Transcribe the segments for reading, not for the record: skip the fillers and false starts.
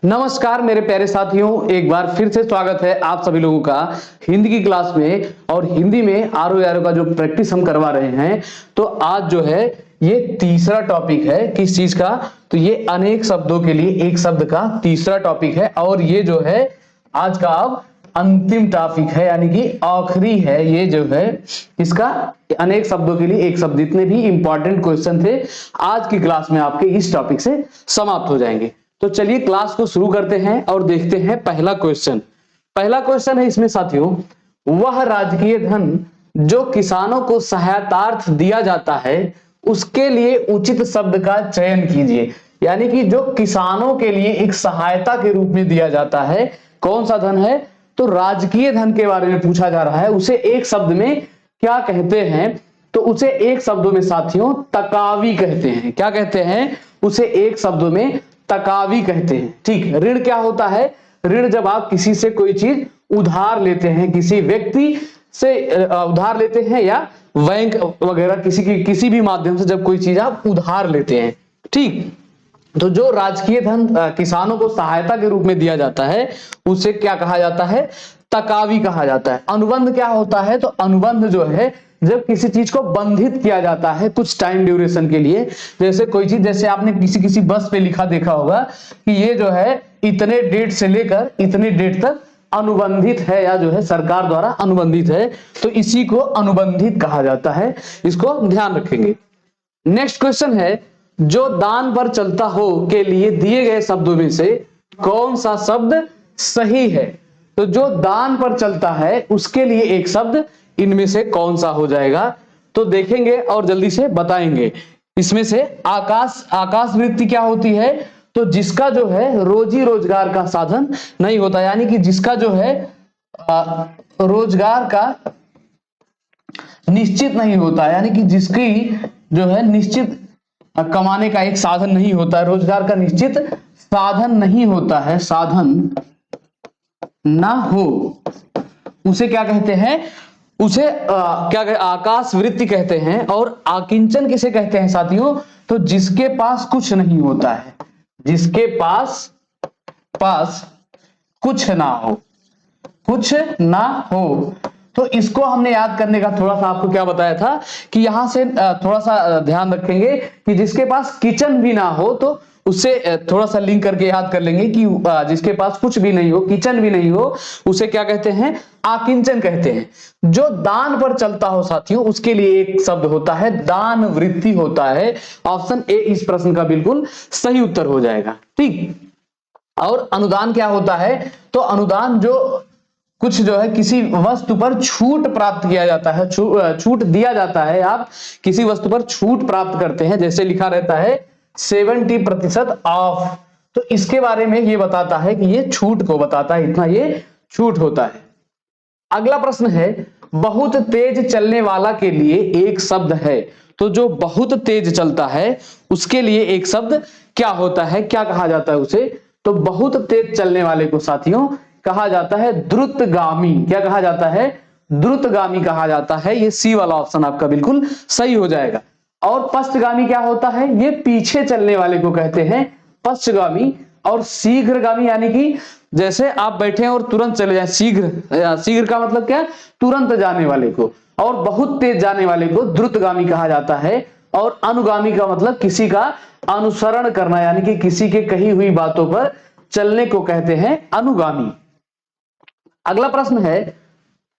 नमस्कार मेरे प्यारे साथियों, एक बार फिर से स्वागत है आप सभी लोगों का हिंदी की क्लास में। और हिंदी में आरो यारो का जो प्रैक्टिस हम करवा रहे हैं, तो आज जो है ये तीसरा टॉपिक है। किस चीज का? तो ये अनेक शब्दों के लिए एक शब्द का तीसरा टॉपिक है और ये जो है आज का अब अंतिम टॉपिक है, यानी कि आखिरी है। ये जो है इसका अनेक शब्दों के लिए एक शब्द, जितने भी इंपॉर्टेंट क्वेश्चन थे आज की क्लास में आपके इस टॉपिक से समाप्त हो जाएंगे। तो चलिए क्लास को शुरू करते हैं और देखते हैं पहला क्वेश्चन। पहला क्वेश्चन है इसमें साथियों, वह राजकीय धन जो किसानों को सहायतार्थ दिया जाता है उसके लिए उचित शब्द का चयन कीजिए। यानी कि जो किसानों के लिए एक सहायता के रूप में दिया जाता है, कौन सा धन है? तो राजकीय धन के बारे में पूछा जा रहा है। उसे एक शब्द में क्या कहते हैं? तो उसे एक शब्दों में साथियों तकावी कहते हैं। क्या कहते हैं? उसे एक शब्दों में तकावी कहते हैं। ठीक, ऋण क्या होता है? ऋण जब आप किसी से कोई चीज उधार लेते हैं, किसी व्यक्ति से उधार लेते हैं या बैंक वगैरह किसी भी माध्यम से जब कोई चीज आप उधार लेते हैं, ठीक, तो जो राजकीय धन किसानों को सहायता के रूप में दिया जाता है उसे क्या कहा जाता है? तकावी कहा जाता है। अनुबंध क्या होता है? तो अनुबंध जो है जब किसी चीज को बंधित किया जाता है कुछ टाइम ड्यूरेशन के लिए, जैसे कोई चीज, जैसे आपने किसी बस पे लिखा देखा होगा कि ये जो है इतने डेट से लेकर इतने डेट तक अनुबंधित है या जो है सरकार द्वारा अनुबंधित है, तो इसी को अनुबंधित कहा जाता है। इसको ध्यान रखेंगे। नेक्स्ट क्वेश्चन है, जो दान पर चलता हो के लिए दिए गए शब्दों में से कौन सा शब्द सही है? तो जो दान पर चलता है उसके लिए एक शब्द इनमें से कौन सा हो जाएगा? तो देखेंगे और जल्दी से बताएंगे। इसमें से आकाश वृत्ति क्या होती है? तो जिसका जो है रोजी रोजगार का साधन नहीं होता, यानी कि जिसका जो है रोजगार का निश्चित नहीं होता, यानी कि जिसकी जो है निश्चित कमाने का एक साधन नहीं होता है, रोजगार का निश्चित साधन नहीं होता है, साधन ना हो, उसे क्या कहते हैं? उसे क्या कहते? आकाश वृत्ति कहते हैं। और आकिंचन किसे कहते हैं साथियों? तो जिसके पास कुछ नहीं होता है, जिसके पास कुछ ना हो, कुछ ना हो। तो इसको हमने याद करने का थोड़ा सा आपको क्या बताया था कि यहां से थोड़ा सा ध्यान रखेंगे कि जिसके पास किचन भी ना हो, तो उससे थोड़ा सा लिंक करके याद कर लेंगे कि जिसके पास कुछ भी नहीं हो, किचन भी नहीं हो, उसे क्या कहते हैं? आकिंचन कहते हैं। जो दान पर चलता हो साथियों उसके लिए एक शब्द होता है दान वृत्ति होता है। ऑप्शन ए इस प्रश्न का बिल्कुल सही उत्तर हो जाएगा। ठीक, और अनुदान क्या होता है? तो अनुदान जो कुछ जो है किसी वस्तु पर छूट प्राप्त किया जाता है, छूट दिया जाता है, आप किसी वस्तु पर छूट प्राप्त करते हैं, जैसे लिखा रहता है 70% ऑफ, तो इसके बारे में ये बताता है कि ये छूट को बताता है, इतना ये छूट होता है। अगला प्रश्न है, बहुत तेज चलने वाला के लिए एक शब्द है। तो जो बहुत तेज चलता है उसके लिए एक शब्द क्या होता है? क्या कहा जाता है उसे? तो बहुत तेज चलने वाले को साथियों कहा जाता है द्रुतगामी। क्या कहा जाता है? द्रुतगामी कहा जाता है। ये सी वाला ऑप्शन आपका बिल्कुल सही हो जाएगा। और पश्चगामी क्या होता है? ये पीछे चलने वाले को कहते हैं पश्चगामी। और शीघ्रगामी यानी कि जैसे आप बैठे हैं और तुरंत चले जाए, शीघ्र का मतलब क्या? तुरंत जाने वाले को। और बहुत तेज जाने वाले को द्रुतगामी कहा जाता है। और अनुगामी का मतलब किसी का अनुसरण करना, यानी कि किसी के कही हुई बातों पर चलने को कहते हैं अनुगामी। अगला प्रश्न है,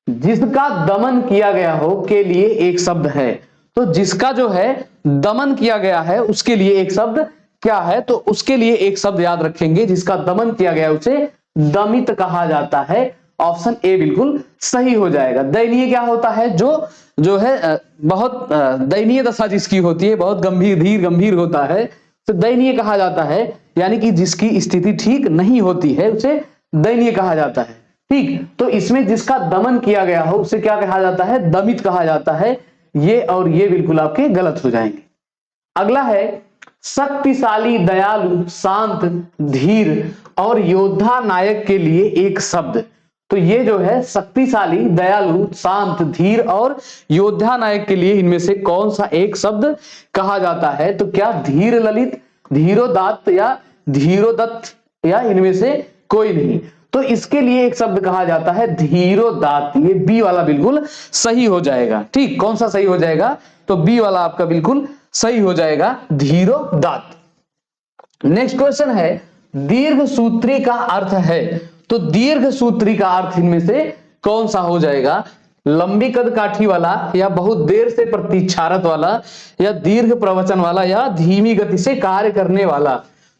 जिसका दमन किया गया हो के लिए एक शब्द है। तो जिसका जो है दमन किया गया है उसके लिए एक शब्द क्या है? तो उसके लिए एक शब्द याद रखेंगे, जिसका दमन किया गया उसे दमित कहा जाता है। ऑप्शन ए बिल्कुल सही हो जाएगा। दयनीय क्या होता है? जो है बहुत दयनीय दशा जिसकी होती है, बहुत गंभीर होता है, तो दयनीय कहा जाता है, यानी कि जिसकी स्थिति ठीक नहीं होती है उसे दयनीय कहा जाता है। ठीक, तो इसमें जिसका दमन किया गया हो उसे क्या कहा जाता है? दमित कहा जाता है। ये और ये बिल्कुल आपके गलत हो जाएंगे। अगला है, शक्तिशाली, दयालु, शांत, धीर और योद्धा नायक के लिए एक शब्द। तो ये जो है शक्तिशाली, दयालु, शांत, धीर और योद्धा नायक के लिए इनमें से कौन सा एक शब्द कहा जाता है? तो क्या धीर ललित, धीरोदात्त या धीरोदत्त या इनमें से कोई नहीं। तो इसके लिए एक शब्द कहा जाता है धीरोदात्त। ये बी वाला बिल्कुल सही हो जाएगा। ठीक, कौन सा सही हो जाएगा? तो बी वाला आपका बिल्कुल सही हो जाएगा, धीरोदात्त। नेक्स्ट क्वेश्चन है दीर्घ सूत्री का अर्थ है। तो दीर्घ सूत्री का अर्थ इनमें से कौन सा हो जाएगा? लंबी कद काठी वाला, या बहुत देर से प्रतीक्षारत वाला, या दीर्घ प्रवचन वाला, या धीमी गति से कार्य करने वाला।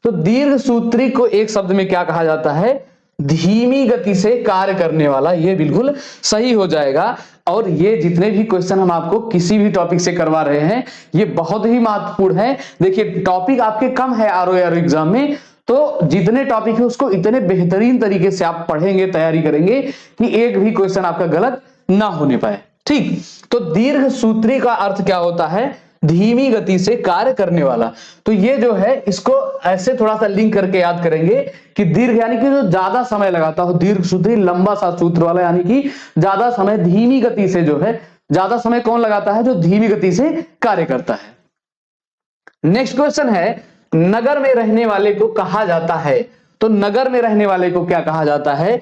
तो दीर्घ सूत्री को एक शब्द में क्या कहा जाता है? धीमी गति से कार्य करने वाला। ये बिल्कुल सही हो जाएगा। और ये जितने भी क्वेश्चन हम आपको किसी भी टॉपिक से करवा रहे हैं ये बहुत ही महत्वपूर्ण है। देखिए टॉपिक आपके कम है आरओ एग्जाम में, तो जितने टॉपिक है उसको इतने बेहतरीन तरीके से आप पढ़ेंगे, तैयारी करेंगे कि एक भी क्वेश्चन आपका गलत ना होने पाए। ठीक, तो दीर्घ सूत्री का अर्थ क्या होता है? धीमी गति से कार्य करने वाला। तो ये जो है इसको ऐसे थोड़ा सा लिंक करके याद करेंगे कि दीर्घ यानी कि जो ज्यादा समय लगाता हो, दीर्घ सूत्री लंबा सा सूत्र वाला, यानी कि ज्यादा समय धीमी गति से, जो है ज्यादा समय कौन लगाता है? जो धीमी गति से कार्य करता है। नेक्स्ट क्वेश्चन है नगर में रहने वाले को कहा जाता है। तो नगर में रहने वाले को क्या कहा जाता है?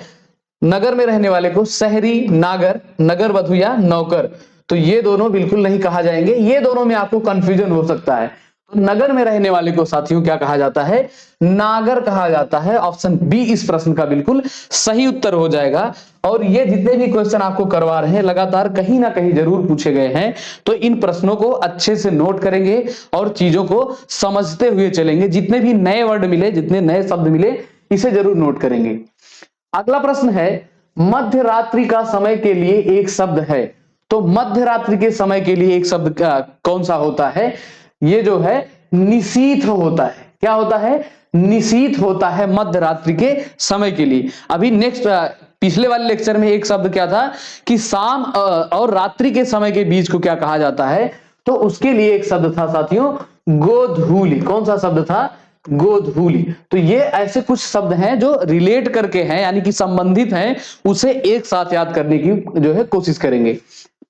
नगर में रहने वाले को शहरी, नागर, नगर वधु या नौकर। तो ये दोनों बिल्कुल नहीं कहा जाएंगे, ये दोनों में आपको कंफ्यूजन हो सकता है। तो नगर में रहने वाले को साथियों क्या कहा जाता है? नागर कहा जाता है। ऑप्शन बी इस प्रश्न का बिल्कुल सही उत्तर हो जाएगा। और ये जितने भी क्वेश्चन आपको करवा रहे हैं लगातार कहीं ना कहीं जरूर पूछे गए हैं, तो इन प्रश्नों को अच्छे से नोट करेंगे और चीजों को समझते हुए चलेंगे। जितने भी नए वर्ड मिले, जितने नए शब्द मिले, इसे जरूर नोट करेंगे। अगला प्रश्न है मध्य रात्रि का समय के लिए एक शब्द है। तो मध्य रात्रि के समय के लिए एक शब्द कौन सा होता है? ये जो है निशीथ होता है। क्या होता है? निशीथ होता है मध्य रात्रि के समय के लिए। अभी नेक्स्ट पिछले वाले लेक्चर में एक शब्द क्या था कि शाम और रात्रि के समय के बीच को क्या कहा जाता है? तो उसके लिए एक शब्द था साथियों गोधूली। कौन सा शब्द था? गोधूली। तो ये ऐसे कुछ शब्द हैं जो रिलेट करके हैं, यानी कि संबंधित हैं, उसे एक साथ याद करने की जो है कोशिश करेंगे।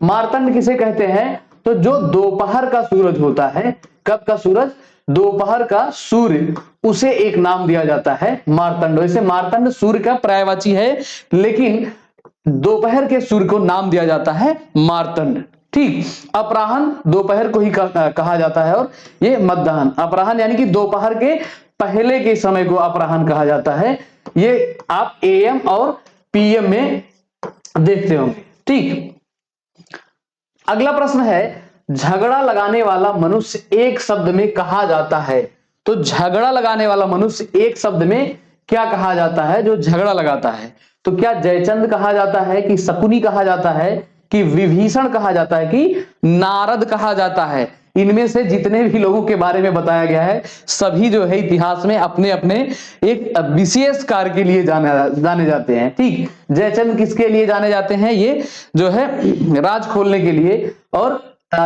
मार्तंड किसे कहते हैं? तो जो दोपहर का सूरज होता है। कब का सूरज? दोपहर का सूर्य, उसे एक नाम दिया जाता है मार्तंड। वैसे मार्तंड सूर्य का पर्यायवाची है, लेकिन दोपहर के सूर्य को नाम दिया जाता है मार्तंड। ठीक, अपराहन दोपहर को ही कहा जाता है, और ये मध्याह्न। अपराहन यानी कि दोपहर के पहले के समय को अपराहन कहा जाता है। ये आप एएम और पीएम में देखते होंगे। ठीक, अगला प्रश्न है झगड़ा लगाने वाला मनुष्य एक शब्द में कहा जाता है। तो झगड़ा लगाने वाला मनुष्य एक शब्द में क्या कहा जाता है? जो झगड़ा लगाता है, तो क्या जयचंद कहा जाता है, कि शकुनी कहा जाता है, कि विभीषण कहा जाता है, कि नारद कहा जाता है? इनमें से जितने भी लोगों के बारे में बताया गया है सभी जो है इतिहास में अपने अपने एक विशेष कार्य के लिए जाने जाते हैं। ठीक, जयचंद किसके लिए जाने जाते हैं? ये जो है राज खोलने के लिए। और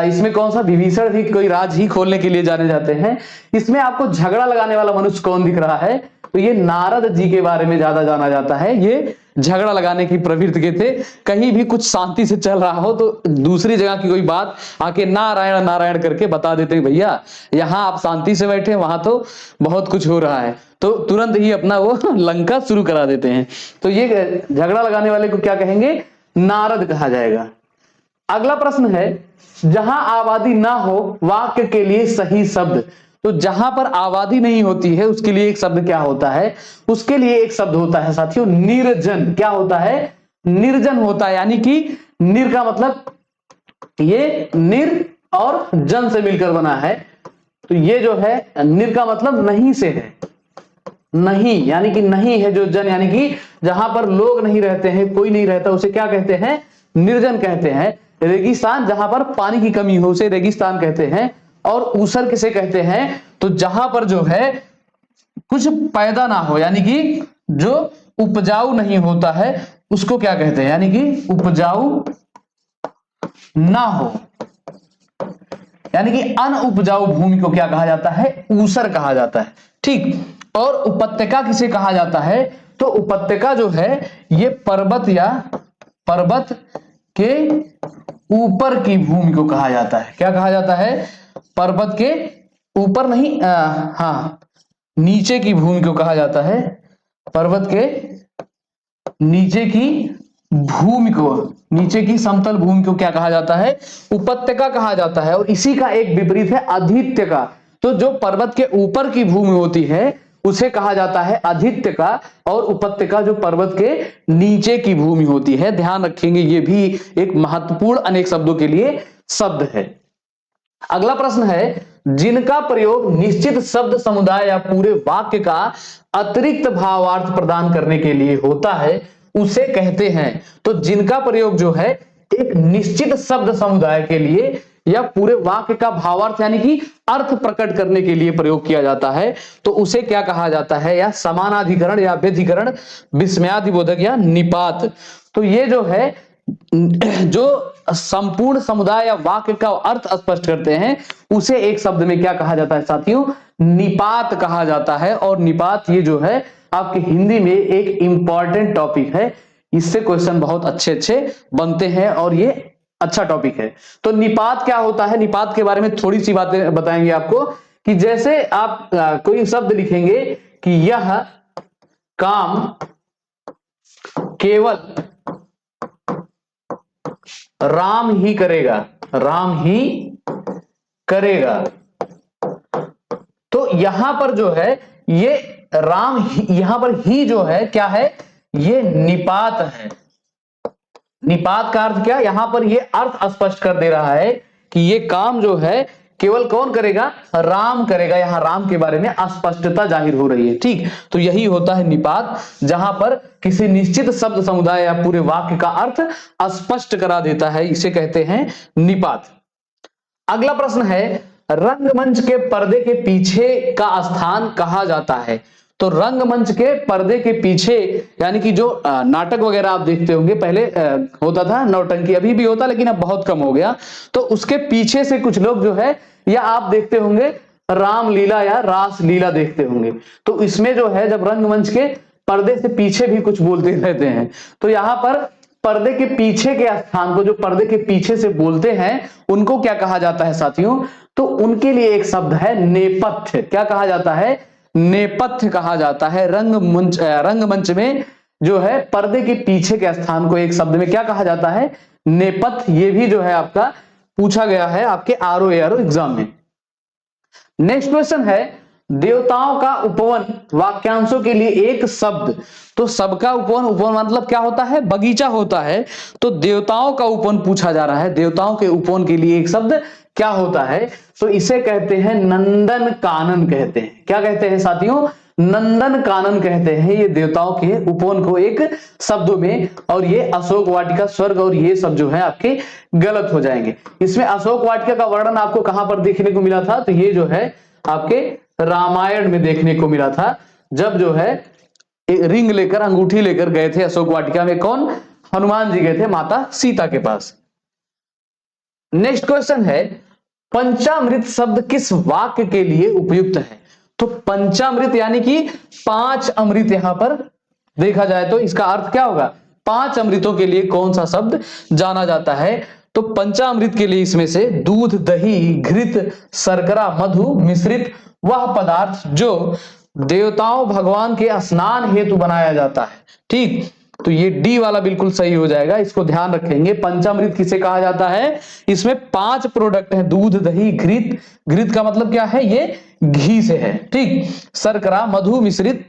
इसमें कौन सा? विभीषण भी कोई राज ही खोलने के लिए जाने जाते हैं। इसमें आपको झगड़ा लगाने वाला मनुष्य कौन दिख रहा है? तो ये नारद जी के बारे में ज्यादा जाना जाता है। ये झगड़ा लगाने की प्रवृत्ति के थे। कहीं भी कुछ शांति से चल रहा हो तो दूसरी जगह की कोई बात आके नारायण नारायण करके बता देते हैं, भैया यहाँ आप शांति से बैठे, वहां तो बहुत कुछ हो रहा है, तो तुरंत ही अपना वो लंका शुरू करा देते हैं। तो ये झगड़ा लगाने वाले को क्या कहेंगे? नारद कहा जाएगा। अगला प्रश्न है जहां आबादी ना हो वाक्य के लिए सही शब्द। तो जहां पर आबादी नहीं होती है उसके लिए एक शब्द क्या होता है? उसके लिए एक शब्द होता है साथियों निर्जन। क्या होता है? निर्जन होता है। यानी कि निर का मतलब ये निर और जन से मिलकर बना है। तो ये जो है निर का मतलब नहीं से है। नहीं यानी कि नहीं है जो जन, यानी कि जहां पर लोग नहीं रहते हैं, कोई नहीं रहता, उसे क्या कहते हैं? निर्जन कहते हैं। रेगिस्तान जहां पर पानी की कमी हो उसे रेगिस्तान कहते हैं। और ऊसर किसे कहते हैं? तो जहां पर जो है कुछ पैदा ना हो, यानी कि जो उपजाऊ नहीं होता है उसको क्या कहते हैं? यानी कि उपजाऊ ना हो, यानी कि अनउपजाऊ भूमि को क्या कहा जाता है? ऊसर कहा जाता है। ठीक, और उपत्यका किसे कहा जाता है? तो उपत्यका जो है ये पर्वत या पर्वत के ऊपर की भूमि को कहा जाता है। क्या कहा जाता है? पर्वत के ऊपर नहीं, हाँ नीचे की भूमि को कहा जाता है। पर्वत के नीचे की भूमि को, नीचे की समतल भूमि को क्या कहा जाता है? उपत्यका कहा जाता है। और इसी का एक विपरीत है अधित्यका। तो जो पर्वत के ऊपर की भूमि होती है उसे कहा जाता है अधित्यका, और उपत्यका जो पर्वत के नीचे की भूमि होती है। ध्यान रखेंगे, ये भी एक महत्वपूर्ण अनेक शब्दों के लिए शब्द है। अगला प्रश्न है, जिनका प्रयोग निश्चित शब्द समुदाय या पूरे वाक्य का अतिरिक्त भावार्थ प्रदान करने के लिए होता है उसे कहते हैं। तो जिनका प्रयोग जो है एक निश्चित शब्द समुदाय के लिए या पूरे वाक्य का भावार्थ यानी कि अर्थ प्रकट करने के लिए प्रयोग किया जाता है तो उसे क्या कहा जाता है? या समानाधिकरण या व्यधिकरण, विस्मयादिबोधक या निपात। तो ये जो है जो संपूर्ण समुदाय या वाक्य का अर्थ स्पष्ट करते हैं उसे एक शब्द में क्या कहा जाता है साथियों? निपात कहा जाता है। और निपात ये जो है आपके हिंदी में एक इंपॉर्टेंट टॉपिक है, इससे क्वेश्चन बहुत अच्छे अच्छे बनते हैं और ये अच्छा टॉपिक है। तो निपात क्या होता है, निपात के बारे में थोड़ी सी बातें बताएंगे आपको कि जैसे आप कोई शब्द लिखेंगे कि यह काम केवल राम ही करेगा, राम ही करेगा। तो यहां पर जो है ये राम ही, यहां पर ही जो है क्या है? ये निपात है। निपात का अर्थ क्या? यहां पर ये अर्थ स्पष्ट कर दे रहा है कि ये काम जो है केवल कौन करेगा? राम करेगा। यहां राम के बारे में अस्पष्टता जाहिर हो रही है। ठीक, तो यही होता है निपात, जहां पर किसी निश्चित शब्द समुदाय या पूरे वाक्य का अर्थ स्पष्ट करा देता है, इसे कहते हैं निपात। अगला प्रश्न है, रंगमंच के पर्दे के पीछे का स्थान कहा जाता है। तो रंगमंच के पर्दे के पीछे यानी कि जो नाटक वगैरह आप देखते होंगे, पहले होता था नौटंकी, अभी भी होता लेकिन अब बहुत कम हो गया। तो उसके पीछे से कुछ लोग जो है या आप देखते होंगे रामलीला या रास लीला देखते होंगे। तो इसमें जो है जब रंगमंच के पर्दे से पीछे भी कुछ बोलते रहते हैं, तो यहां पर पर्दे के पीछे के स्थान को, जो पर्दे के पीछे से बोलते हैं उनको क्या कहा जाता है साथियों? तो उनके लिए एक शब्द है नेपथ्य। क्या कहा जाता है? नेपथ्य कहा जाता है। रंगमंच में जो है पर्दे के पीछे के स्थान को एक शब्द में क्या कहा जाता है? नेपथ्य। ये भी जो है आपका पूछा गया है आपके आरओ एग्जाम में। नेक्स्ट क्वेश्चन है, देवताओं का उपवन वाक्यांशों के लिए एक शब्द। तो सबका उपवन, उपवन मतलब क्या होता है? बगीचा होता है। तो देवताओं का उपवन पूछा जा रहा है, देवताओं के उपवन के लिए एक शब्द क्या होता है? तो इसे कहते हैं नंदन कानन कहते हैं। क्या कहते हैं साथियों? नंदन कानन कहते हैं ये देवताओं के उपवन को एक शब्दों में। और ये अशोक वाटिका, स्वर्ग और ये सब जो है आपके गलत हो जाएंगे। इसमें अशोक वाटिका का वर्णन आपको कहां पर देखने को मिला था? तो ये जो है आपके रामायण में देखने को मिला था, जब जो है रिंग लेकर, अंगूठी लेकर गए थे अशोक वाटिका में। कौन? हनुमान जी गए थे माता सीता के पास। नेक्स्ट क्वेश्चन है, पंचामृत शब्द किस वाक्य के लिए उपयुक्त है? तो पंचामृत यानी कि 5 अमृत यहां पर देखा जाए तो इसका अर्थ क्या होगा? 5 अमृतों के लिए कौन सा शब्द जाना जाता है? तो पंचामृत के लिए इसमें से दूध, दही, घृत, शर्करा, मधु मिश्रित वह पदार्थ जो देवताओं भगवान के स्नान हेतु बनाया जाता है। ठीक, तो ये डी वाला बिल्कुल सही हो जाएगा, इसको ध्यान रखेंगे। पंचामृत किसे कहा जाता है? इसमें 5 प्रोडक्ट हैं, दूध, दही, घृत, घृत का मतलब क्या है? ये घी से है। ठीक, शर्करा, मधु मिश्रित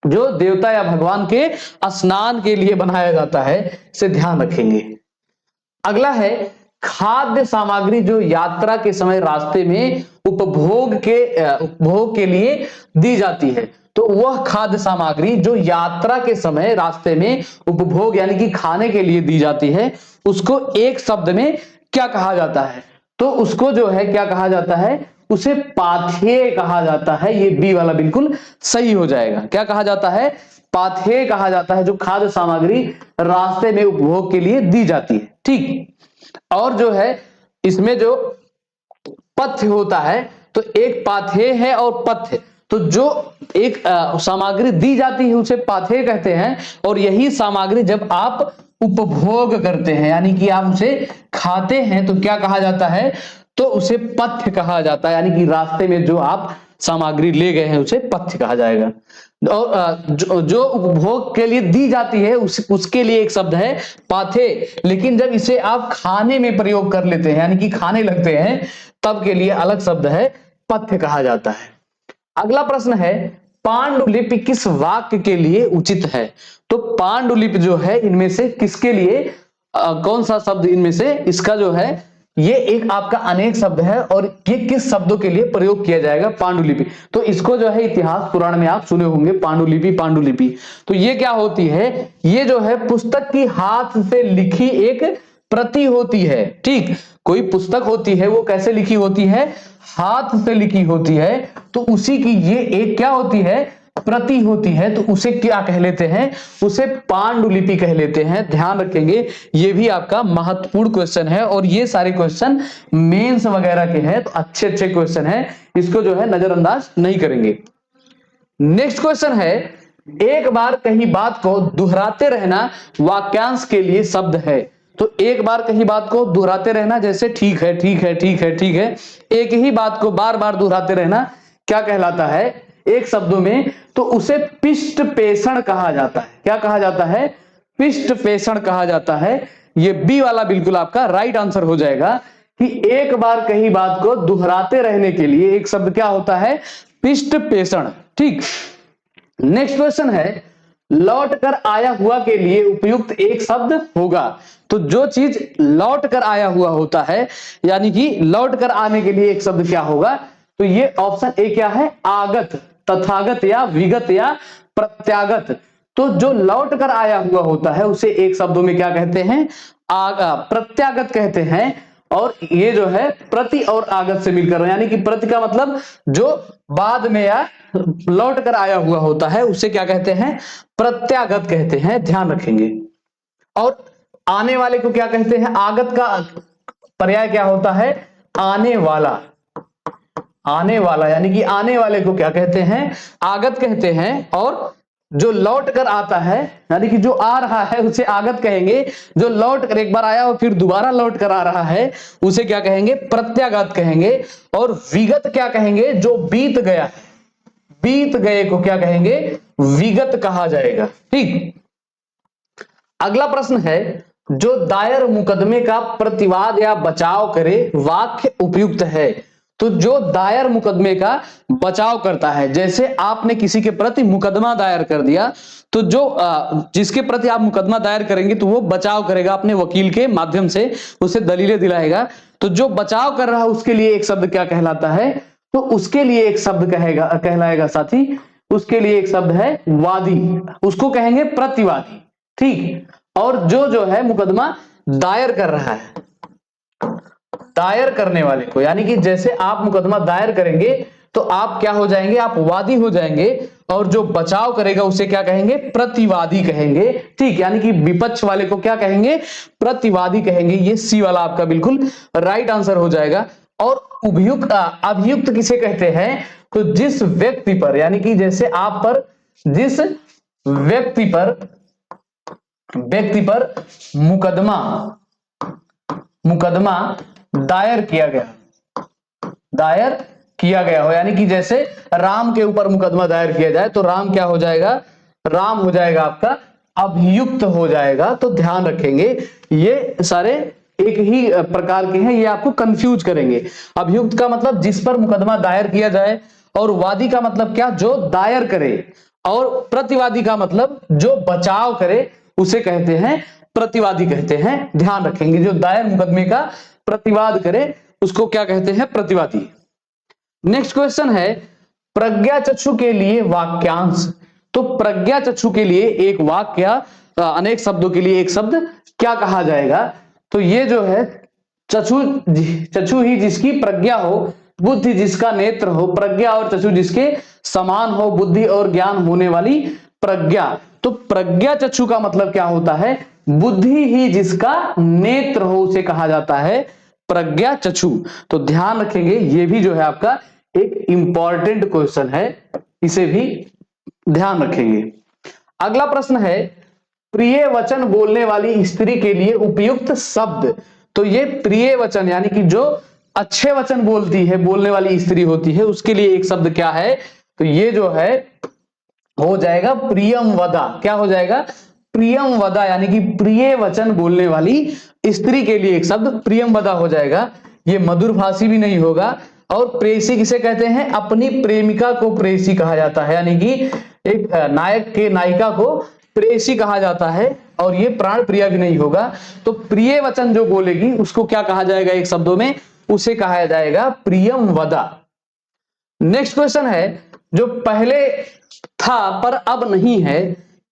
जो देवता या भगवान के स्नान के लिए बनाया जाता है, इसे ध्यान रखेंगे। अगला है, खाद्य सामग्री जो यात्रा के समय रास्ते में उपभोग के लिए दी जाती है। तो वह खाद्य सामग्री जो यात्रा के समय रास्ते में उपभोग यानी कि खाने के लिए दी जाती है, उसको एक शब्द में क्या कहा जाता है? तो उसको जो है क्या कहा जाता है? उसे पाथेय कहा जाता है। ये बी वाला बिल्कुल सही हो जाएगा। क्या कहा जाता है? पाथेय कहा जाता है, जो खाद्य सामग्री रास्ते में उपभोग के लिए दी जाती है। ठीक, और जो है इसमें जो पथ्य होता है, तो एक पाथेय है और पथ्य। तो जो एक सामग्री दी जाती है उसे पाथेय कहते हैं, और यही सामग्री जब आप उपभोग करते हैं यानी कि आप उसे खाते हैं तो क्या कहा जाता है? तो उसे पथ्य कहा जाता है, यानी कि रास्ते में जो आप सामग्री ले गए हैं उसे पथ्य कहा जाएगा। और जो उपभोग के लिए दी जाती है उसके लिए एक शब्द है पाथे, लेकिन जब इसे आप खाने में प्रयोग कर लेते हैं यानी कि खाने लगते हैं तब के लिए अलग शब्द है पथ्य कहा जाता है। अगला प्रश्न है पांडुलिपि किस वाक्य के लिए उचित है? तो पांडुलिपि जो है इनमें से किसके लिए कौन सा शब्द इनमें से इसका जो है ये एक आपका अनेक शब्द है और ये किस शब्दों के लिए प्रयोग किया जाएगा पांडुलिपि? तो इसको जो है इतिहास पुराण में आप सुने होंगे पांडुलिपि पांडुलिपि। तो ये क्या होती है? ये जो है पुस्तक की हाथ से लिखी एक प्रति होती है। ठीक, कोई पुस्तक होती है वो कैसे लिखी होती है? हाथ से लिखी होती है, तो उसी की ये एक क्या होती है? प्रति होती है। तो उसे क्या कह लेते हैं? उसे पांडुलिपि कह लेते हैं। ध्यान रखेंगे ये भी आपका महत्वपूर्ण क्वेश्चन है और ये सारे क्वेश्चन मेंस वगैरह के हैं, तो अच्छे अच्छे क्वेश्चन है, इसको जो है नजरअंदाज नहीं करेंगे। नेक्स्ट क्वेश्चन है एक बार कही बात को दोहराते रहना वाक्यांश के लिए शब्द है। तो एक बार कही बात को दोहराते रहना, जैसे ठीक है ठीक है ठीक है ठीक है, एक ही बात को बार बार दोहराते रहना क्या कहलाता है एक शब्दों में? तो उसे पिष्ट पेषण कहा जाता है। क्या कहा जाता है? पिष्ट पेषण कहा जाता है। ये बी वाला बिल्कुल आपका राइट आंसर हो जाएगा कि एक बार कही बात को दोहराते रहने के लिए एक शब्द क्या होता है? पिष्ट पेषण। ठीक, नेक्स्ट क्वेश्चन है लौट कर आया हुआ के लिए उपयुक्त एक शब्द होगा। तो जो चीज लौट कर आया हुआ होता है यानी कि लौट कर आने के लिए एक शब्द क्या होगा? तो ये ऑप्शन ए क्या है? आगत, तथागत या विगत या प्रत्यागत। तो जो लौट कर आया हुआ होता है उसे एक शब्दों में क्या कहते हैं? प्रत्यागत कहते हैं। और ये जो है प्रति और आगत से मिलकर यानी कि प्रति का मतलब जो बाद में या लौट कर आया हुआ होता है उसे क्या कहते हैं? प्रत्यागत कहते हैं। ध्यान रखेंगे। और आने वाले को क्या कहते हैं? आगत का पर्याय क्या होता है? आने वाला। आने वाला यानी कि आने वाले को क्या कहते हैं? आगत कहते हैं। और जो लौट कर आता है यानी कि जो आ रहा है उसे आगत कहेंगे। जो लौट कर एक बार आया और फिर दोबारा लौट कर आ रहा है उसे क्या कहेंगे? प्रत्यागत कहेंगे। और विगत क्या कहेंगे? जो बीत गया, बीत गए को क्या कहेंगे? विगत कहा जाएगा। ठीक, अगला प्रश्न है जो दायर मुकदमे का प्रतिवाद या बचाव करे वाक्य उपयुक्त है। तो जो दायर मुकदमे का बचाव करता है, जैसे आपने किसी के प्रति मुकदमा दायर कर दिया तो जो जिसके प्रति आप मुकदमा दायर करेंगे तो वो बचाव करेगा अपने वकील के माध्यम से, उसे दलीलें दिलाएगा। तो जो बचाव कर रहा है उसके लिए एक शब्द क्या कहलाता है? तो उसके लिए एक शब्द कहलाएगा साथी, उसके लिए एक शब्द है वादी, उसको कहेंगे प्रतिवादी। ठीक, और जो है मुकदमा दायर कर रहा है, दायर करने वाले को यानी कि जैसे आप मुकदमा दायर करेंगे तो आप क्या हो जाएंगे? आप वादी हो जाएंगे। और जो बचाव करेगा उसे क्या कहेंगे? प्रतिवादी कहेंगे। ठीक, यानी कि विपक्ष वाले को क्या कहेंगे? प्रतिवादी कहेंगे। ये सी वाला आपका बिल्कुल राइट आंसर हो जाएगा। और उपयुक्त अभियुक्त किसे कहते हैं? तो जिस व्यक्ति पर यानी कि जैसे आप पर जिस व्यक्ति पर मुकदमा दायर किया गया हो, यानी कि जैसे राम के ऊपर मुकदमा दायर किया जाए तो राम क्या हो जाएगा? राम हो जाएगा आपका अभियुक्त हो जाएगा। तो ध्यान रखेंगे ये सारे एक ही प्रकार के हैं, ये आपको कंफ्यूज करेंगे। अभियुक्त का मतलब जिस पर मुकदमा दायर किया जाए, और वादी का मतलब क्या? जो दायर करे, और प्रतिवादी का मतलब जो बचाव करे उसे कहते हैं प्रतिवादी कहते हैं। ध्यान रखेंगे जो दायर मुकदमे का प्रतिवाद करे उसको क्या कहते हैं? प्रतिवादी। नेक्स्ट क्वेश्चन है प्रज्ञा चक्षु के लिए वाक्यांश। तो प्रज्ञा चक्षु के लिए एक वाक्य अनेक शब्दों के लिए एक शब्द क्या कहा जाएगा? तो ये जो है चक्षु ही जिसकी प्रज्ञा हो, बुद्धि जिसका नेत्र हो, प्रज्ञा और चक्षु जिसके समान हो, बुद्धि और ज्ञान होने वाली प्रज्ञा। तो प्रज्ञा चक्षु का मतलब क्या होता है? बुद्धि ही जिसका नेत्र हो उसे कहा जाता है प्रज्ञा चक्षु। तो ध्यान रखेंगे ये भी जो है आपका एक इंपॉर्टेंट क्वेश्चन है, इसे भी ध्यान रखेंगे। अगला प्रश्न है प्रिय वचन बोलने वाली स्त्री के लिए उपयुक्त शब्द। तो ये प्रिय वचन यानी कि जो अच्छे वचन बोलती है, बोलने वाली स्त्री होती है, उसके लिए एक शब्द क्या है, तो ये जो है हो जाएगा प्रियम वदा। क्या हो जाएगा? प्रियम वदा, यानी कि प्रिय वचन बोलने वाली स्त्री के लिए एक शब्द प्रियम वदा हो जाएगा। ये मधुर भाषी भी नहीं होगा। और प्रेयसी किसे कहते हैं? अपनी प्रेमिका को प्रेयसी कहा जाता है, यानी कि एक नायक के नायिका को प्रेयसी कहा जाता है। और ये प्राण प्रिया भी नहीं होगा। तो प्रिय वचन जो बोलेगी उसको क्या कहा जाएगा एक शब्दों में? उसे कहा जाएगा प्रियम वदा। नेक्स्ट क्वेश्चन है, जो पहले था पर अब नहीं है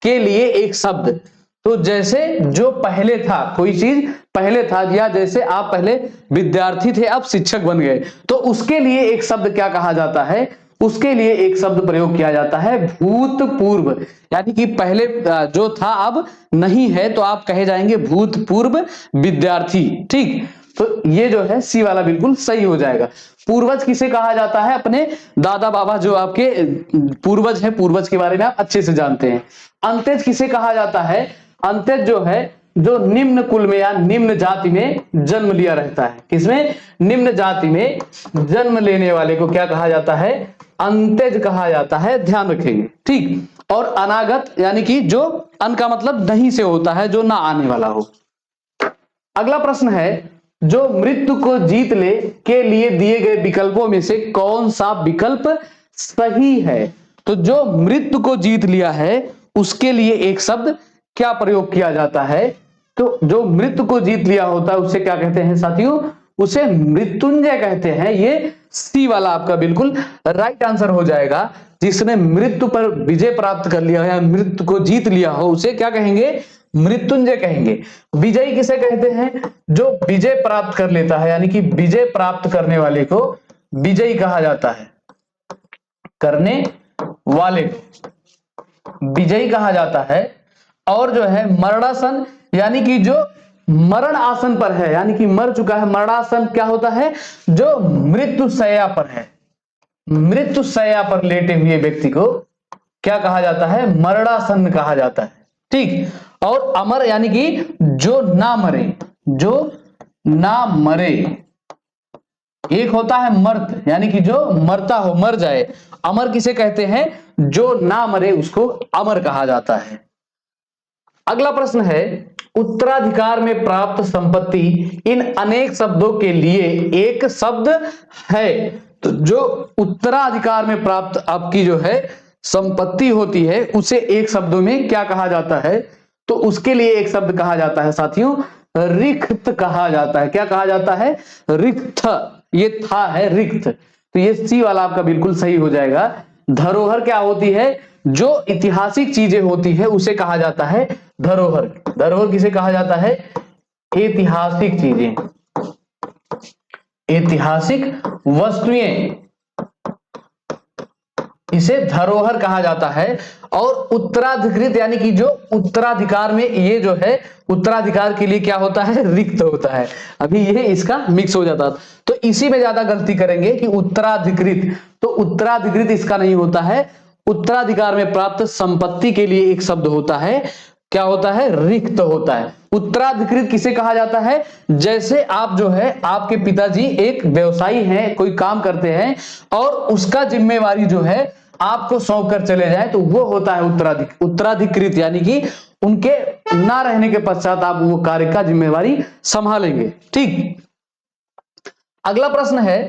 के लिए एक शब्द। तो जैसे जो पहले था, कोई चीज पहले था, या जैसे आप पहले विद्यार्थी थे अब शिक्षक बन गए, तो उसके लिए एक शब्द क्या कहा जाता है? उसके लिए एक शब्द प्रयोग किया जाता है भूतपूर्व। यानी कि पहले जो था अब नहीं है, तो आप कहे जाएंगे भूतपूर्व विद्यार्थी। ठीक, तो ये जो है सी वाला बिल्कुल सही हो जाएगा। पूर्वज किसे कहा जाता है? अपने दादा बाबा जो आपके पूर्वज है, पूर्वज के बारे में आप अच्छे से जानते हैं। अंत्यज किसे कहा जाता है? अंत्यज जो है जो निम्न कुल में या निम्न जाति में जन्म लिया रहता है। किसमें? निम्न जाति में जन्म लेने वाले को क्या कहा जाता है? अंत्यज कहा जाता है, ध्यान रखेंगे। ठीक, और अनागत यानी कि जो अन का मतलब नहीं से होता है, जो ना आने वाला हो। अगला प्रश्न है, जो मृत्यु को जीत ले के लिए दिए गए विकल्पों में से कौन सा विकल्प सही है? तो जो मृत्यु को जीत लिया है उसके लिए एक शब्द क्या प्रयोग किया जाता है? तो जो मृत्यु को जीत लिया होता है उसे क्या कहते हैं साथियों? उसे मृत्युंजय कहते हैं। ये सी वाला आपका बिल्कुल राइट आंसर हो जाएगा। जिसने मृत्यु पर विजय प्राप्त कर लिया या मृत्यु को जीत लिया हो उसे क्या कहेंगे? मृत्युंजय कहेंगे। विजयी किसे कहते हैं? जो विजय प्राप्त कर लेता है, यानी कि विजय प्राप्त करने वाले को विजयी कहा जाता है। करने वाले को विजयी कहा जाता है। और जो है मरणासन, यानी कि जो मरण आसन पर है, यानी कि मर चुका है। मरणासन क्या होता है? जो मृत्युशैया पर है, मृत्युशैया पर लेटे हुए व्यक्ति को क्या कहा जाता है? मरणासन कहा जाता है। ठीक, और अमर यानी कि जो ना मरे, जो ना मरे। एक होता है मर्त, यानी कि जो मरता हो, मर जाए। अमर किसे कहते हैं? जो ना मरे उसको अमर कहा जाता है। अगला प्रश्न है, उत्तराधिकार में प्राप्त संपत्ति इन अनेक शब्दों के लिए एक शब्द है। तो जो उत्तराधिकार में प्राप्त आपकी जो है संपत्ति होती है उसे एक शब्दों में क्या कहा जाता है? तो उसके लिए एक शब्द कहा जाता है साथियों, रिक्त कहा जाता है। क्या कहा जाता है? रिक्त। ये था है रिक्त, तो ये सी वाला आपका बिल्कुल सही हो जाएगा। धरोहर क्या होती है? जो ऐतिहासिक चीजें होती है उसे कहा जाता है धरोहर। धरोहर किसे कहा जाता है? ऐतिहासिक चीजें, ऐतिहासिक वस्तुएं, इसे धरोहर कहा जाता है। और उत्तराधिकृत यानी कि जो उत्तराधिकार में, ये जो है उत्तराधिकार के लिए क्या होता है? रिक्त होता है। अभी ये इसका मिक्स हो जाता, तो इसी में ज्यादा गलती करेंगे कि उत्तराधिकृत, तो उत्तराधिकृत इसका नहीं होता है। उत्तराधिकार में प्राप्त संपत्ति के लिए एक शब्द होता है, क्या होता है? रिक्त होता है। उत्तराधिकृत किसे कहा जाता है? जैसे आप जो है आपके पिताजी एक व्यवसायी हैं, कोई काम करते हैं और उसका जिम्मेवारी जो है आपको सौंप कर चले जाए, तो वो होता है उत्तराधिकृत, यानी कि उनके ना रहने के पश्चात आप वो कार्य का जिम्मेवारी संभालेंगे। ठीक, अगला प्रश्न है,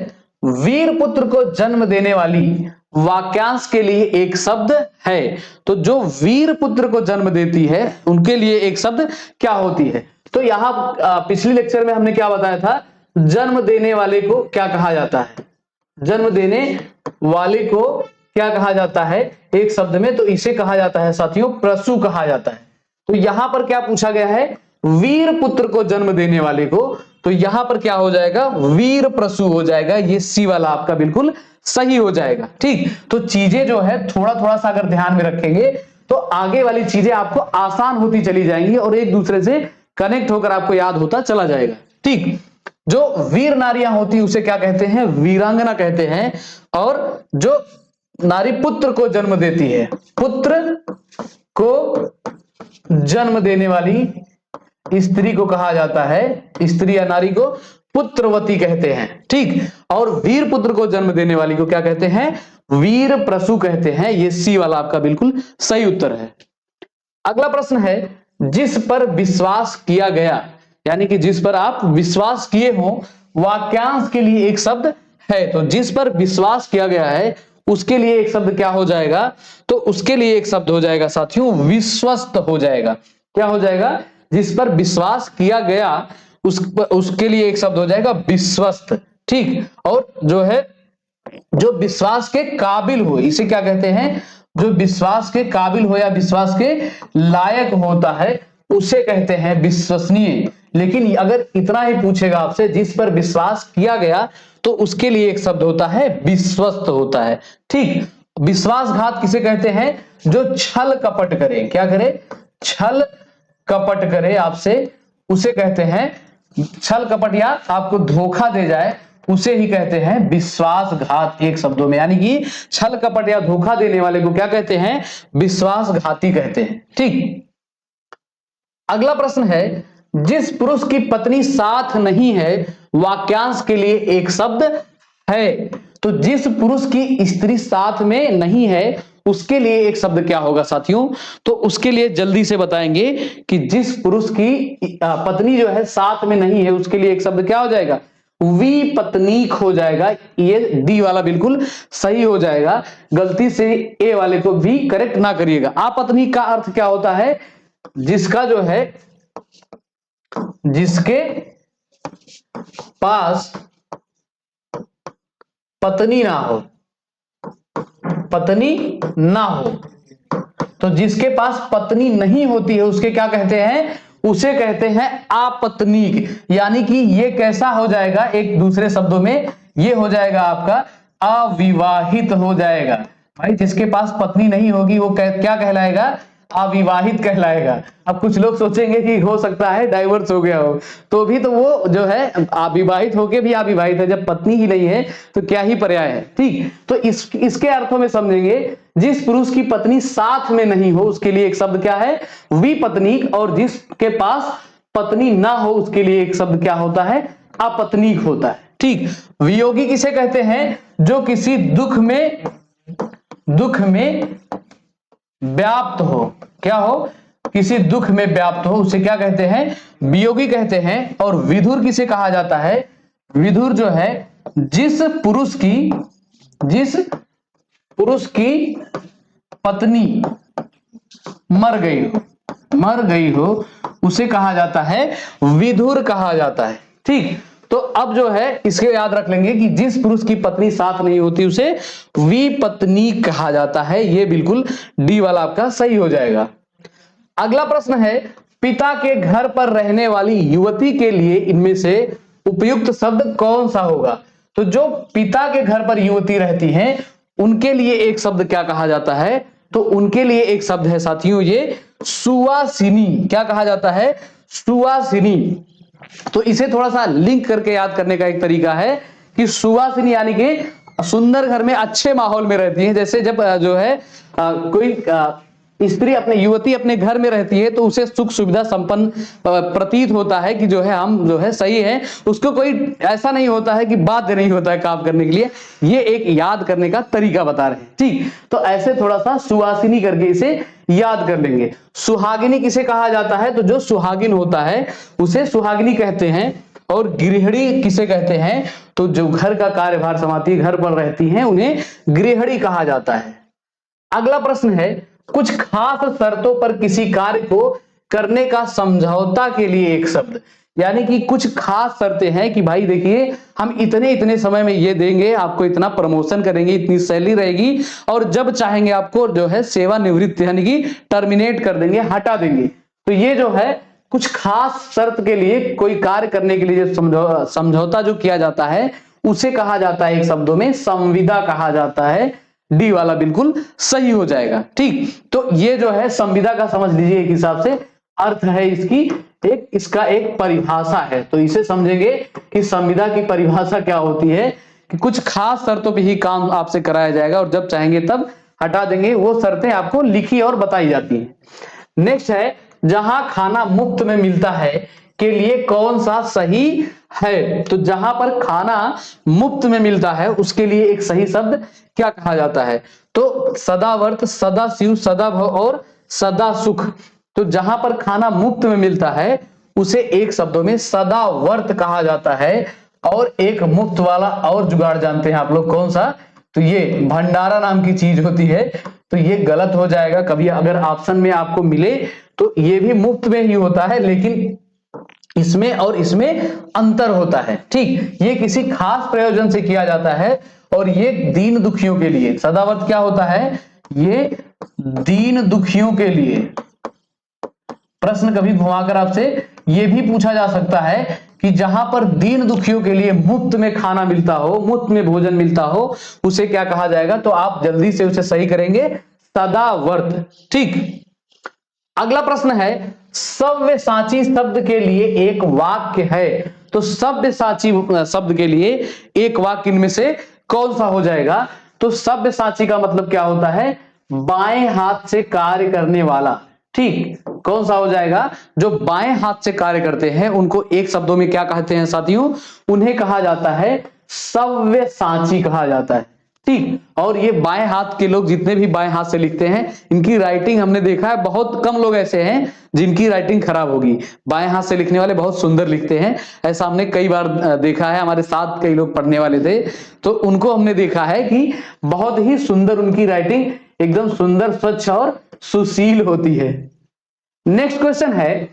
वीर पुत्र को जन्म देने वाली वाक्यांश के लिए एक शब्द है। तो जो वीर पुत्र को जन्म देती है उनके लिए एक शब्द क्या होती है? तो यहां पिछली लेक्चर में हमने क्या बताया था? जन्म देने वाले को क्या कहा जाता है? जन्म देने वाले को क्या कहा जाता है एक शब्द में? तो इसे कहा जाता है साथियों प्रसू कहा जाता है। तो यहां पर क्या पूछा गया है? वीर पुत्र को जन्म देने वाले को, तो यहां पर क्या हो जाएगा? वीर प्रसू हो जाएगा। ये सी वाला आपका बिल्कुल सही हो जाएगा। ठीक, तो चीजें जो है थोड़ा थोड़ा सा अगर ध्यान में रखेंगे तो आगे वाली चीजें आपको आसान होती चली जाएंगी और एक दूसरे से कनेक्ट होकर आपको याद होता चला जाएगा। ठीक, जो वीर नारियां होती उसे क्या कहते हैं? वीरांगना कहते हैं। और जो नारी पुत्र को जन्म देती है, पुत्र को जन्म देने वाली स्त्री को कहा जाता है, स्त्री या नारी को पुत्रवती कहते हैं। ठीक, और वीर पुत्र को जन्म देने वाली को क्या कहते हैं? वीर प्रसू कहते हैं। ये सी वाला आपका बिल्कुल सही उत्तर है। अगला प्रश्न है, जिस पर विश्वास किया गया, यानी कि जिस पर आप विश्वास किए हो, वाक्यांश के लिए एक शब्द है। तो जिस पर विश्वास किया गया है उसके लिए एक शब्द क्या हो जाएगा? तो उसके लिए एक शब्द हो जाएगा साथियों, विश्वस्त हो जाएगा। क्या हो जाएगा? जिस पर विश्वास किया गया उसके लिए एक शब्द हो जाएगा विश्वस्त। ठीक, और जो है जो विश्वास के काबिल हो, इसे क्या कहते हैं? जो विश्वास के काबिल हो या विश्वास के लायक होता है उसे कहते हैं विश्वसनीय। लेकिन अगर इतना ही पूछेगा आपसे, जिस पर विश्वास किया गया, तो उसके लिए एक शब्द होता है विश्वस्त होता है। ठीक, विश्वासघात किसे कहते हैं? जो छल कपट करे। क्या करे? छल कपट करे आपसे, उसे कहते हैं छल कपट, या आपको धोखा दे जाए उसे ही कहते हैं विश्वासघात। एक शब्दों में, यानी कि छल कपट या धोखा देने वाले को क्या कहते हैं? विश्वासघाती कहते हैं। ठीक, अगला प्रश्न है, जिस पुरुष की पत्नी साथ नहीं है, वाक्यांश के लिए एक शब्द है। तो जिस पुरुष की स्त्री साथ में नहीं है उसके लिए एक शब्द क्या होगा साथियों? तो उसके लिए जल्दी से बताएंगे कि जिस पुरुष की पत्नी जो है साथ में नहीं है उसके लिए एक शब्द क्या हो जाएगा? विपत्नीक हो जाएगा। ये डी वाला बिल्कुल सही हो जाएगा। गलती से ए वाले को भी करेक्ट ना करिएगा। आपत्नीक का अर्थ क्या होता है? जिसका जो है, जिसके पास पत्नी ना हो, पत्नी ना हो। तो जिसके पास पत्नी नहीं होती है उसके क्या कहते हैं? उसे कहते हैं आपत्नीक। यानी कि ये कैसा हो जाएगा? एक दूसरे शब्दों में ये हो जाएगा आपका अविवाहित हो जाएगा। भाई जिसके पास पत्नी नहीं होगी वो क्या कहलाएगा? अविवाहित कहलाएगा। अब कुछ लोग सोचेंगे कि हो सकता है डाइवोर्स हो गया हो, तो भी तो वो जो है अविवाहित होके भी अविवाहित है। जब पत्नी ही नहीं है तो क्या ही पर्याय है। ठीक, तो इसके अर्थों में समझेंगे, जिस पुरुष की पत्नी साथ में नहीं हो उसके लिए एक शब्द क्या है? विपत्नीक। और जिसके पास पत्नी ना हो उसके लिए एक शब्द क्या होता है? अपत्नीक होता है। ठीक, वियोगी किसे कहते हैं? जो किसी दुख में व्याप्त हो। क्या हो? किसी दुख में व्याप्त हो, उसे क्या कहते हैं? वियोगी कहते हैं। और विधुर किसे कहा जाता है? विधुर जो है जिस पुरुष की पत्नी मर गई हो उसे कहा जाता है विधुर कहा जाता है। ठीक, तो अब जो है इसके याद रख लेंगे कि जिस पुरुष की पत्नी साथ नहीं होती उसे विपत्नीक कहा जाता है। ये बिल्कुल डी वाला आपका सही हो जाएगा। अगला प्रश्न है, पिता के घर पर रहने वाली युवती के लिए इनमें से उपयुक्त शब्द कौन सा होगा? तो जो पिता के घर पर युवती रहती हैं उनके लिए एक शब्द क्या कहा जाता है? तो उनके लिए एक शब्द है साथियों ये सुवासिनी। क्या कहा जाता है? सुवासिनी। तो इसे थोड़ा सा लिंक करके याद करने का एक तरीका है कि सुवासिनी यानी कि सुंदर घर में अच्छे माहौल में रहती है। जैसे जब जो है कोई स्त्री युवती अपने घर में रहती है तो उसे सुख सुविधा संपन्न प्रतीत होता है कि जो है हम जो है सही है। उसको कोई ऐसा नहीं होता है कि बाध्य नहीं होता है काम करने के लिए। ये एक याद करने का तरीका बता रहे हैं। ठीक, तो ऐसे थोड़ा सा सुवासिनी करके इसे याद कर लेंगे। सुहागिनी किसे कहा जाता है? तो जो सुहागिन होता है उसे सुहागिनी कहते हैं। और गृहिणी किसे कहते हैं? तो जो घर का कार्यभार संभालती है, घर पर रहती हैं, उन्हें गृहिणी कहा जाता है। अगला प्रश्न है, कुछ खास शर्तों पर किसी कार्य को करने का समझौता के लिए एक शब्द। यानी कि कुछ खास शर्तें हैं कि भाई देखिए हम इतने समय में ये देंगे, आपको इतना प्रमोशन करेंगे, इतनी सैलरी रहेगी, और जब चाहेंगे आपको जो है सेवानिवृत्त यानी कि टर्मिनेट कर देंगे, हटा देंगे। तो ये जो है कुछ खास शर्त के लिए कोई कार्य करने के लिए जो समझौता जो किया जाता है उसे कहा जाता है एक शब्दों में संविदा कहा जाता है। डी वाला बिल्कुल सही हो जाएगा। ठीक, तो ये जो है संविदा का समझ लीजिए एक हिसाब से अर्थ है इसका एक परिभाषा है। तो इसे समझेंगे कि संविदा की परिभाषा क्या होती है कि कुछ खास शर्तों पे ही काम आपसे कराया जाएगा और जब चाहेंगे तब हटा देंगे। वो शर्तें आपको लिखी और बताई जाती हैं। नेक्स्ट है, जहां खाना मुफ्त में मिलता है के लिए कौन सा सही है? तो जहां पर खाना मुफ्त में मिलता है उसके लिए एक सही शब्द क्या कहा जाता है? तो सदावर्त, सदाशिव, सदाभव और सदा सुख। तो जहां पर खाना मुफ्त में मिलता है उसे एक शब्दों में सदावर्त कहा जाता है। और एक मुफ्त वाला और जुगाड़ जानते हैं आप लोग कौन सा? तो ये भंडारा नाम की चीज होती है। तो ये गलत हो जाएगा, कभी अगर ऑप्शन में आपको मिले तो ये भी मुफ्त में ही होता है, लेकिन इसमें और इसमें अंतर होता है। ठीक, ये किसी खास प्रयोजन से किया जाता है और ये दीन दुखियों के लिए। सदावर्त क्या होता है? ये दीन दुखियों के लिए। प्रश्न कभी घुमाकर आपसे ये भी पूछा जा सकता है कि जहां पर दीन दुखियों के लिए मुफ्त में खाना मिलता हो, मुफ्त में भोजन मिलता हो, उसे क्या कहा जाएगा? तो आप जल्दी से उसे सही करेंगे, सदावर्त। ठीक, अगला प्रश्न है, सव्यसाची शब्द के लिए एक वाक्य है। तो सव्यसाची शब्द के लिए एक वाक्य इनमें से कौन सा हो जाएगा? तो सव्यसाची का मतलब क्या होता है? बाएं हाथ से कार्य करने वाला। ठीक, कौन सा हो जाएगा? जो बाएं हाथ से कार्य करते हैं उनको एक शब्दों में क्या कहते हैं साथियों? उन्हें कहा जाता है सव्यसाची कहा जाता है। ठीक, और ये बाएं हाथ के लोग जितने भी बाएं हाथ से लिखते हैं, इनकी राइटिंग हमने देखा है, बहुत कम लोग ऐसे हैं जिनकी राइटिंग खराब होगी। बाएं हाथ से लिखने वाले बहुत सुंदर लिखते हैं, ऐसा हमने कई बार देखा है। हमारे साथ कई लोग पढ़ने वाले थे तो उनको हमने देखा है कि बहुत ही सुंदर उनकी राइटिंग, एकदम सुंदर, स्वच्छ और सुशील होती है। नेक्स्ट क्वेश्चन है,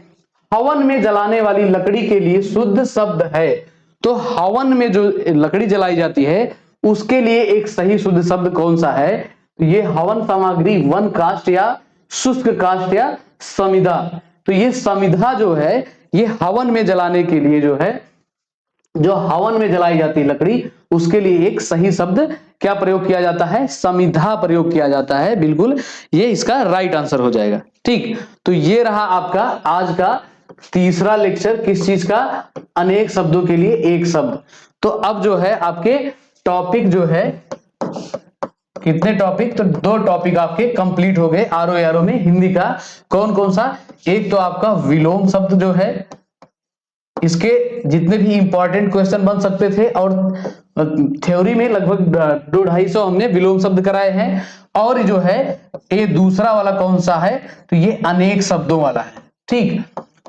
हवन में जलाने वाली लकड़ी के लिए शुद्ध शब्द है। तो हवन में जो लकड़ी जलाई जाती है उसके लिए एक सही शुद्ध शब्द कौन सा है? तो ये हवन सामग्री वन काष्ठ या शुष्क काष्ठ या समिधा। तो ये समिधा जो है ये हवन में जलाने के लिए जो है, जो हवन में जलाई जाती है लकड़ी, उसके लिए एक सही शब्द क्या प्रयोग किया जाता है? समिधा प्रयोग किया जाता है। बिल्कुल, ये इसका राइट आंसर हो जाएगा। ठीक, तो ये रहा आपका आज का तीसरा लेक्चर, किस चीज का? अनेक शब्दों के लिए एक शब्द। तो अब जो है आपके टॉपिक जो है, कितने टॉपिक? तो 2 टॉपिक आपके कंप्लीट हो गए आरो यारो में हिंदी का। कौन कौन सा? एक तो आपका विलोम शब्द जो है, इसके जितने भी इंपॉर्टेंट क्वेश्चन बन सकते थे और थ्योरी में लगभग 200-250 हमने विलोम शब्द कराए हैं। और जो है ये दूसरा वाला कौन सा है? तो ये अनेक शब्दों वाला है। ठीक,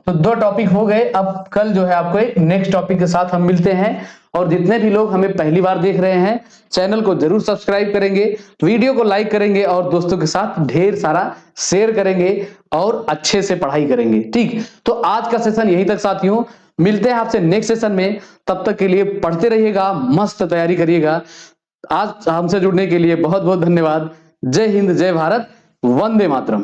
तो 2 टॉपिक हो गए। अब कल जो है आपको एक नेक्स्ट टॉपिक के साथ हम मिलते हैं। और जितने भी लोग हमें पहली बार देख रहे हैं, चैनल को जरूर सब्सक्राइब करेंगे, वीडियो को लाइक करेंगे और दोस्तों के साथ ढेर सारा शेयर करेंगे और अच्छे से पढ़ाई करेंगे। ठीक, तो आज का सेशन यहीं तक साथियों, मिलते हैं आपसे नेक्स्ट सेशन में। तब तक के लिए पढ़ते रहिएगा, मस्त तैयारी करिएगा। आज हमसे जुड़ने के लिए बहुत बहुत धन्यवाद। जय हिंद, जय भारत, वंदे मातरम।